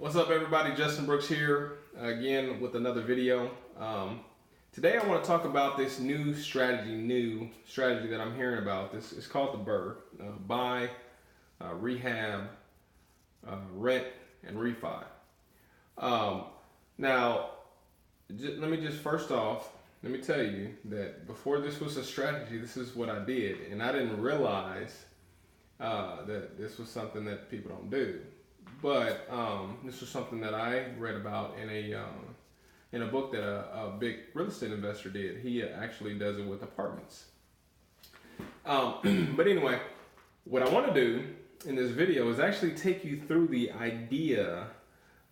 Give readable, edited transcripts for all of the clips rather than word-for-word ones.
What's up, everybody? Justin Brooks here again with another video. Today I want to talk about this new strategy that I'm hearing about. This is called the BRRR, buy, rehab, rent, and refi. Now, let me tell you that before this was a strategy, this is what I did, and I didn't realize that this was something that people don't do. But this was something that I read about in a book that a big real estate investor did. He actually does it with apartments. But anyway, what I want to do in this video is actually take you through the idea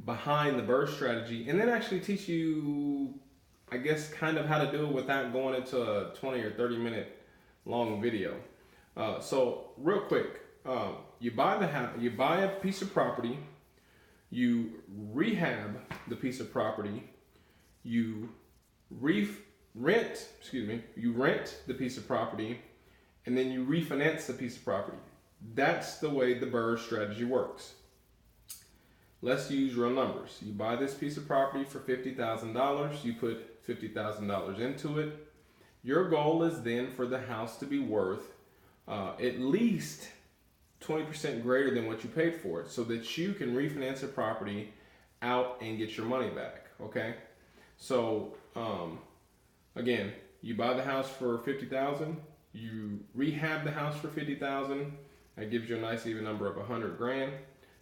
behind the BRRRR strategy, and then actually teach you, I guess, kind of how to do it without going into a 20 or 30 minute long video. So real quick. You buy a piece of property, you rehab the piece of property, you rent the piece of property, and then you refinance the piece of property. That's the way the BRRRR strategy works. Let's use real numbers. You buy this piece of property for $50,000, you put $50,000 into it. Your goal is then for the house to be worth at least 20% greater than what you paid for it, so that you can refinance the property out and get your money back. Okay, so again, you buy the house for $50,000, you rehab the house for $50,000. That gives you a nice even number of $100,000.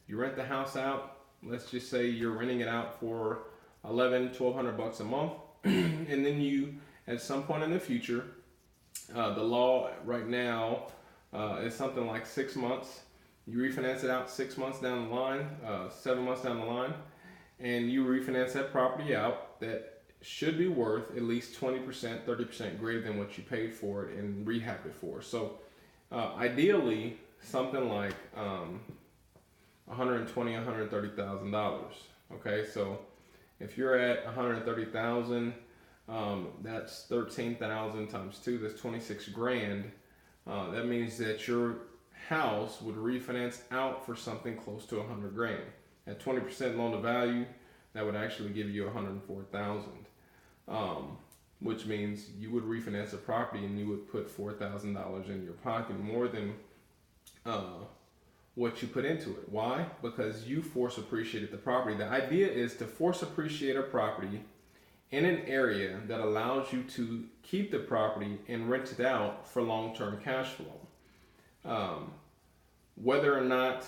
You rent the house out. Let's just say you're renting it out for $1,200 a month, and then you, at some point in the future, the law right now. It's something like 6 months. You refinance it out 6 months down the line, 7 months down the line, and you refinance that property out. That should be worth at least 20%, 30% greater than what you paid for it and rehabbed it for. So ideally, something like $120,000, $130,000. Okay, so if you're at $130,000, that's 13,000 times 2. That's 26 grand. That means that your house would refinance out for something close to $100,000. At 20% loan to value, that would actually give you $104,000, which means you would refinance a property and you would put $4,000 in your pocket, more than what you put into it. Why? Because you force appreciated the property. The idea is to force appreciate a property in an area that allows you to keep the property and rent it out for long-term cash flow. Whether or not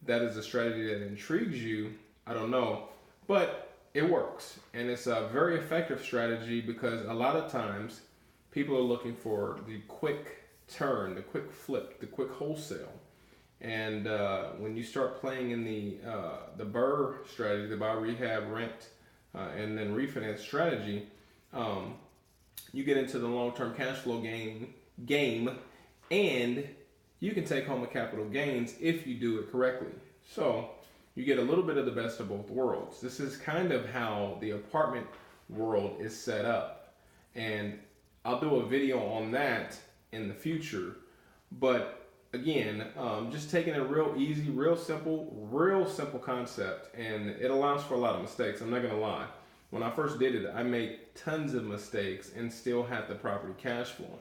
that is a strategy that intrigues you, I don't know, but it works, and it's a very effective strategy because a lot of times people are looking for the quick turn, the quick flip, the quick wholesale. And when you start playing in the BRRRR strategy, the buy, rehab, rent, and then refinance strategy, you get into the long-term cash flow game, and you can take home a capital gains if you do it correctly. So you get a little bit of the best of both worlds. This is kind of how the apartment world is set up, and I'll do a video on that in the future. But again, just taking it real easy, real simple concept, and it allows for a lot of mistakes. I'm not gonna lie. When I first did it, I made tons of mistakes and still had the property cash flowing.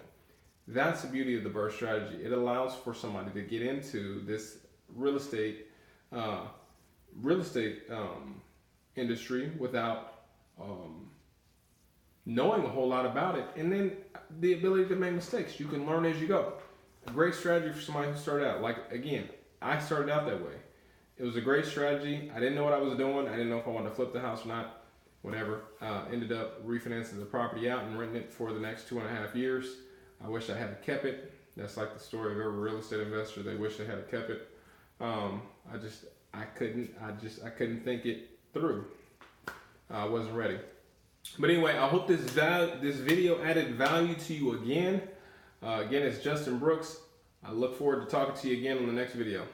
That's the beauty of the BRRRR strategy. It allows for somebody to get into this real estate industry without knowing a whole lot about it, and then the ability to make mistakes. You can learn as you go. A great strategy for somebody who started out. Like, again, I started out that way. It was a great strategy. I didn't know what I was doing. I didn't know if I wanted to flip the house or not. Whatever. Ended up refinancing the property out and renting it for the next 2.5 years. I wish I had kept it. That's like the story of every real estate investor. They wish they had kept it. I couldn't think it through. I wasn't ready. But anyway, I hope this video added value to you again. Again, it's Justin Brooks. I look forward to talking to you again on the next video.